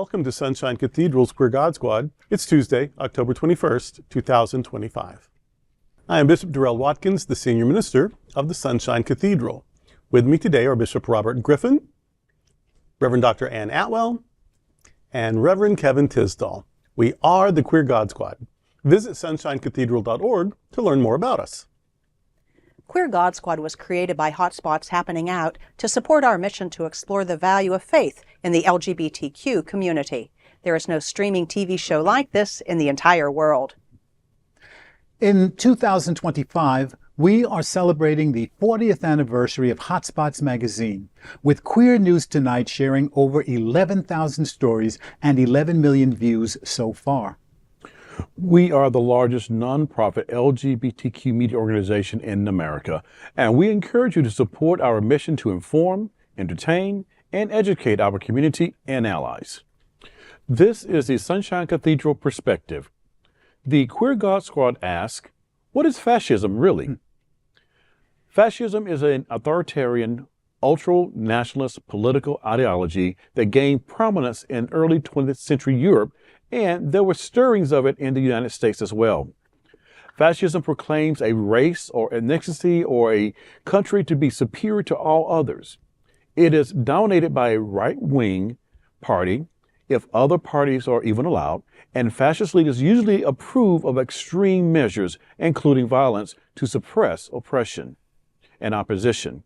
Welcome to Sunshine Cathedral's Queer God Squad. It's Tuesday, October 21st, 2025. I am Bishop Darrell Watkins, the Senior Minister of the Sunshine Cathedral. With me today are Bishop Robert Griffin, Reverend Dr. Ann Atwell, and Reverend Kevin Tisdall. We are the Queer God Squad. Visit sunshinecathedral.org to learn more about us. Queer God Squad was created by Hotspots Happening Out to support our mission to explore the value of faith in the LGBTQ community. There is no streaming TV show like this in the entire world. In 2025, we are celebrating the 40th anniversary of Hotspots magazine, with Queer News Tonight sharing over 11,000 stories and 11 million views so far. We are the largest nonprofit LGBTQ media organization in America, and we encourage you to support our mission to inform, entertain, and educate our community and allies. This is the Sunshine Cathedral Perspective. The Queer God Squad asks, what is fascism really? Fascism is an authoritarian, ultra-nationalist political ideology that gained prominence in early 20th century Europe, and there were stirrings of it in the United States as well. Fascism proclaims a race or ethnicity or a country to be superior to all others. It is dominated by a right-wing party, if other parties are even allowed, and fascist leaders usually approve of extreme measures, including violence, to suppress oppression and opposition.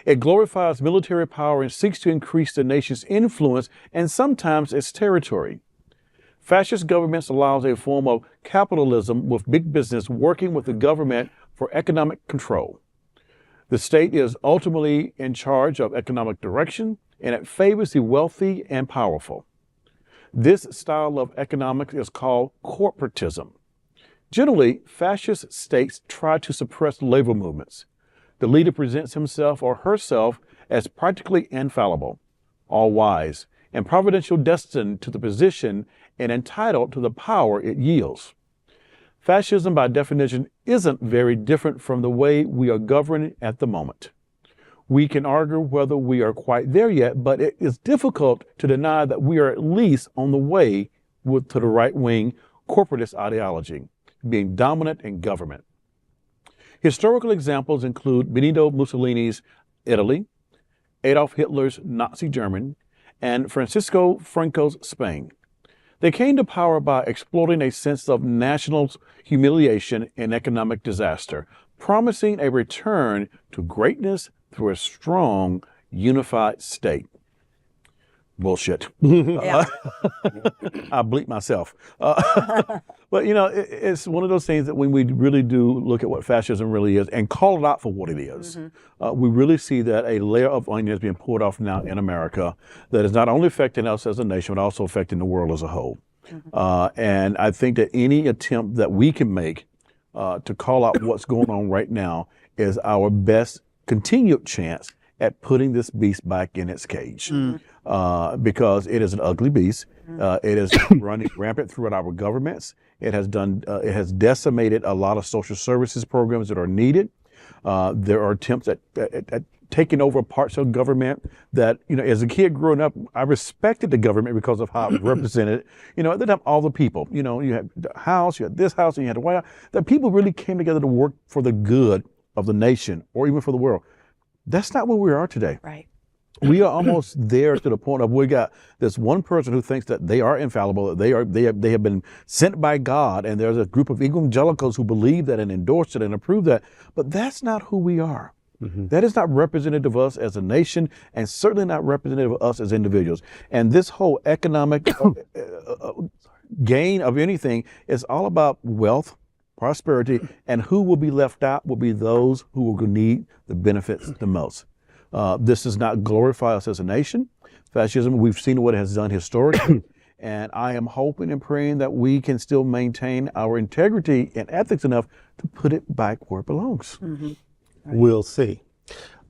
It glorifies military power and seeks to increase the nation's influence and sometimes its territory. Fascist governments allows a form of capitalism with big business working with the government for economic control. The state is ultimately in charge of economic direction, and it favors the wealthy and powerful. This style of economics is called corporatism. Generally, fascist states try to suppress labor movements. The leader presents himself or herself as practically infallible, all-wise, and providentially destined to the position and entitled to the power it yields. Fascism, by definition, isn't very different from the way we are governed at the moment. We can argue whether we are quite there yet, but it is difficult to deny that we are at least on the way to the right-wing corporatist ideology, being dominant in government. Historical examples include Benito Mussolini's Italy, Adolf Hitler's Nazi Germany, and Franco's Spain. They came to power by exploiting a sense of national humiliation and economic disaster, promising a return to greatness through a strong, unified state. Bullshit. Yeah. I bleep myself. But, you know, it's one of those things that when we really do look at what fascism really is and call it out for what it is, we really see that a layer of onion is being pulled off now in America that is not only affecting us as a nation, but also affecting the world as a whole. And I think that any attempt that we can make to call out what's going on right now is our best continued chance at putting this beast back in its cage. Because it is an ugly beast. It is running rampant throughout our governments. It has decimated a lot of social services programs that are needed. There are attempts at taking over parts of government that, you know, as a kid growing up, I respected the government because of how it represented, you know, they'd have all the people, you know, you had the House, you had this house, and you had the White House, that people really came together to work for the good of the nation or even for the world. That's not where we are today. Right. We are almost there to the point of we got this one person who thinks that they are infallible, that they have been sent by God, and there's a group of evangelicals who believe that and endorse it and approve that. But that's not who we are. That is not representative of us as a nation, and certainly not representative of us as individuals. And this whole economic gain of anything is all about wealth, prosperity, and who will be left out will be those who will need the benefits the most. This does not glorify us as a nation. Fascism, we've seen what it has done historically, and I am hoping and praying that we can still maintain our integrity and ethics enough to put it back where it belongs. Right. We'll see.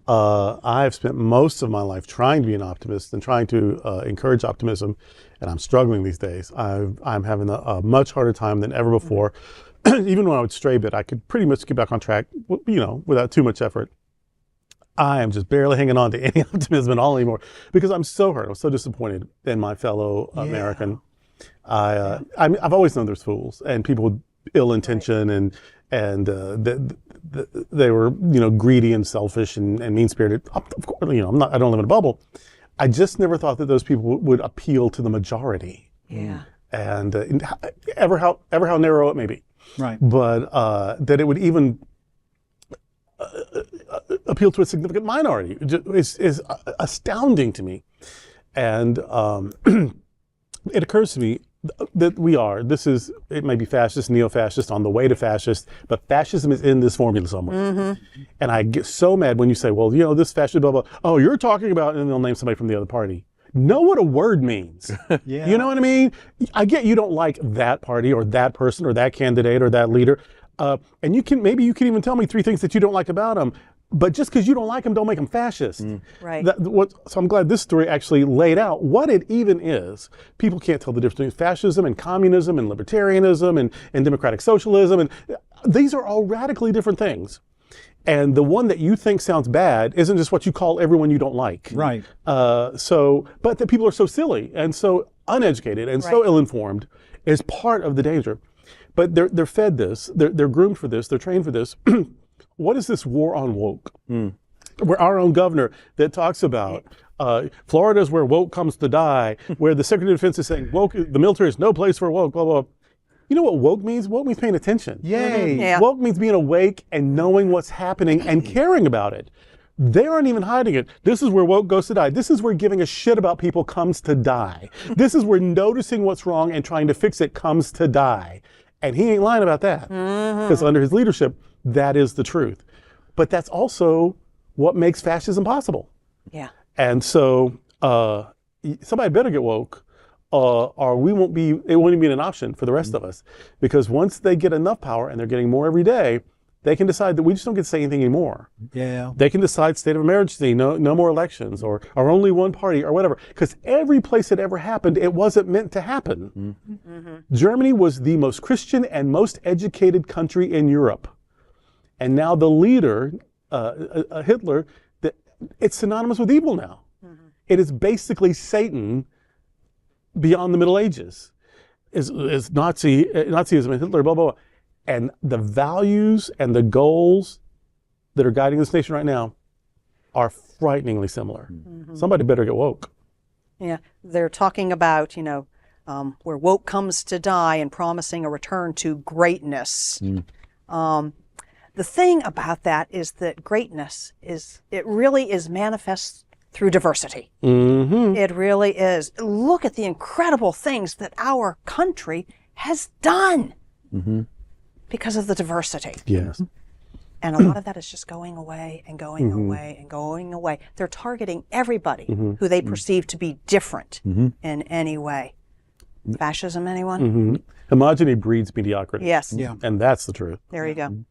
I've spent most of my life trying to be an optimist and trying to encourage optimism, and I'm struggling these days. I'm having a much harder time than ever before. Even when I would stray a bit, I could pretty much get back on track, you know, without too much effort. I am just barely hanging on to any optimism at all anymore because I'm so hurt. I'm so disappointed in my fellow American. I've always known there's fools and people with ill intention and they were greedy and selfish and mean spirited. Of course, I don't live in a bubble. I just never thought that those people would appeal to the majority. Yeah. And ever how narrow it may be. Right. But that it would even appeal to a significant minority is astounding to me. And it occurs to me that it may be fascist, neo-fascist, on the way to fascist, but fascism is in this formula somewhere. And I get so mad when you say, well, this fascist, blah, blah, oh, you're talking about, and they'll name somebody from the other party. Know what a word means. Yeah. You know what I mean? I get you don't like that party or that person or that candidate or that leader. And maybe you can even tell me 3 things that you don't like about them. But just because you don't like them, don't make them fascist. Right. So I'm glad this story actually laid out what it even is. People can't tell the difference between fascism and communism and libertarianism and democratic socialism. And these are all radically different things. And the one that you think sounds bad isn't just what you call everyone you don't like. Right. But that people are so silly and so uneducated and so ill-informed is part of the danger. But they're fed this, they're groomed for this, they're trained for this. What is this war on woke? Where our own governor that talks about Florida is where woke comes to die, where the Secretary of Defense is saying woke, the military is no place for woke, blah, blah, blah. You know what woke means? Woke means paying attention. Yay. Yeah. Woke means being awake and knowing what's happening and caring about it. They aren't even hiding it. This is where woke goes to die. This is where giving a shit about people comes to die. This is where noticing what's wrong and trying to fix it comes to die. And he ain't lying about that. Because under his leadership, that is the truth. But that's also what makes fascism possible. Yeah. And so somebody better get woke or it won't even be an option for the rest of us. Because once they get enough power, and they're getting more every day, they can decide that we just don't get to say anything anymore. Yeah. They can decide state of emergency, no more elections, or only one party, or whatever. Because every place it ever happened, it wasn't meant to happen. Germany was the most Christian and most educated country in Europe. And now the leader, Hitler, it's synonymous with evil now. It is basically Satan beyond the Middle Ages. Is Nazism and Hitler, blah, blah, blah. And the values and the goals that are guiding this nation right now are frighteningly similar. Somebody better get woke. Yeah. They're talking about, where woke comes to die and promising a return to greatness. The thing about that is that greatness it really is manifest through diversity. It really is. Look at the incredible things that our country has done because of the diversity. Yes. And a lot of that is just going away and going away and going away. They're targeting everybody who they perceive to be different in any way. Fascism, anyone? Homogeny breeds mediocrity. Yes. Yeah. And that's the truth. There you go.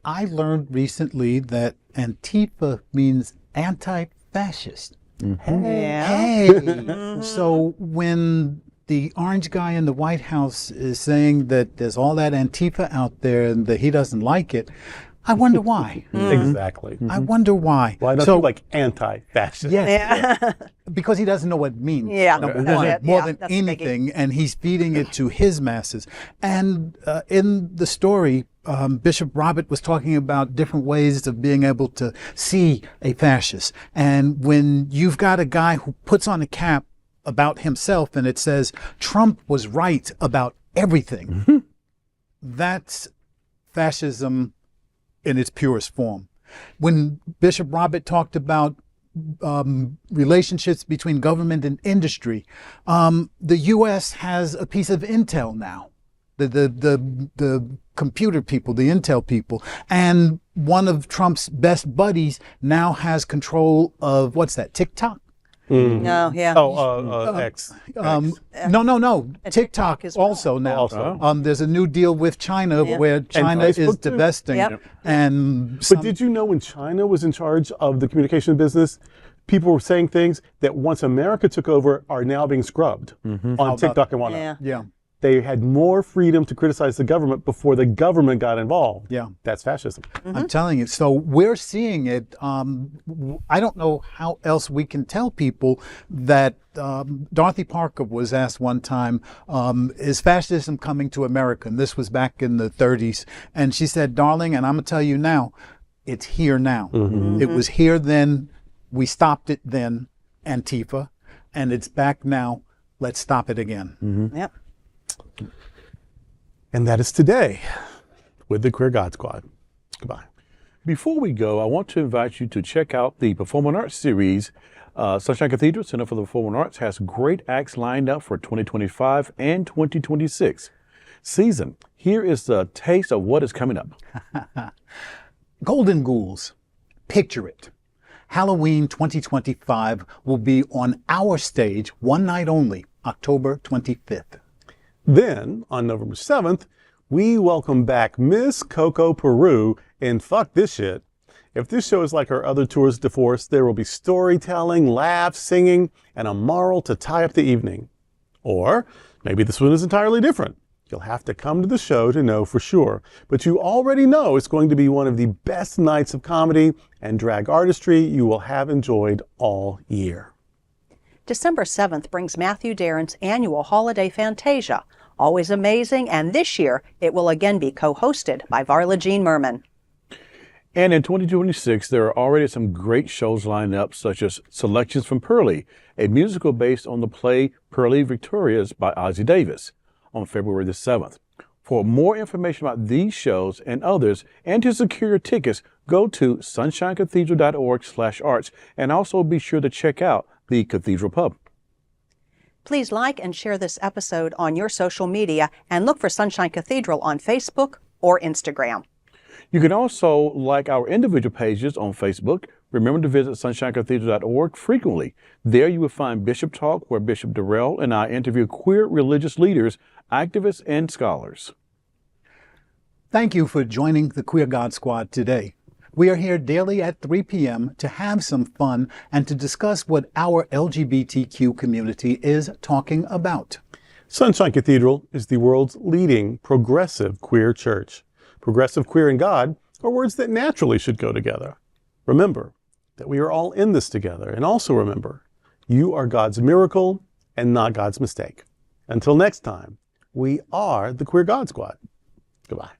I learned recently that Antifa means anti-fascist. Hey. So when the orange guy in the White House is saying that there's all that Antifa out there and that he doesn't like it, I wonder why. Exactly. I wonder why. Why don't you like anti-fascist? Yes. Because he doesn't know what it means. Yeah. Number That's one, it. more Yeah, than that's a biggie. anything, and he's feeding it to his masses. And in the story, Bishop Robert was talking about different ways of being able to see a fascist. And when you've got a guy who puts on a cap about himself and it says Trump was right about everything, that's fascism in its purest form. When Bishop Robert talked about relationships between government and industry, the U.S. has a piece of intel now, the computer people, the intel people, and one of Trump's best buddies now has control of, what's that, TikTok? No, yeah. X. No. TikTok as well. also now. Also. There's a new deal with China where China is Facebook too. divesting. Yep. And But did you know when China was in charge of the communication business, people were saying things that once America took over are now being scrubbed on TikTok and whatnot. Yeah. yeah. They had more freedom to criticize the government before the government got involved. Yeah. That's fascism. I'm telling you. So we're seeing it. I don't know how else we can tell people that Dorothy Parker was asked one time, is fascism coming to America? And this was back in the 30s. And she said, darling, and I'm going to tell you now, it's here now. It was here then. We stopped it then, Antifa, and it's back now. Let's stop it again. Yep. And that is today with the Queer God Squad. Goodbye. Before we go, I want to invite you to check out the Performing Arts series. Sunshine Cathedral Center for the Performing Arts has great acts lined up for 2025 and 2026 season. Here is the taste of what is coming up. Golden Ghouls, picture it. Halloween 2025 will be on our stage one night only, October 25th. Then, on November 7th, we welcome back Miss Coco Peru in Fuck This Shit. If this show is like our other tours de force, there will be storytelling, laughs, singing, and a moral to tie up the evening. Or maybe this one is entirely different. You'll have to come to the show to know for sure. But you already know it's going to be one of the best nights of comedy and drag artistry you will have enjoyed all year. December 7th brings Matthew Darren's annual holiday Fantasia. Always amazing, and this year it will again be co-hosted by Varla Jean Merman. And in 2026, there are already some great shows lined up, such as Selections from Pearly, a musical based on the play Pearly Victorious by Ossie Davis, on February the 7th. For more information about these shows and others, and to secure your tickets, go to sunshinecathedral.org/arts, and also be sure to check out the Cathedral Pub. Please like and share this episode on your social media and look for Sunshine Cathedral on Facebook or Instagram. You can also like our individual pages on Facebook. Remember to visit sunshinecathedral.org frequently. There you will find Bishop Talk, where Bishop Darrell and I interview queer religious leaders, activists, and scholars. Thank you for joining the Queer God Squad today. We are here daily at 3 p.m. to have some fun and to discuss what our LGBTQ community is talking about. Sunshine Cathedral is the world's leading progressive queer church. Progressive, queer, and God are words that naturally should go together. Remember that we are all in this together, and also remember, you are God's miracle and not God's mistake. Until next time, we are the Queer God Squad. Goodbye.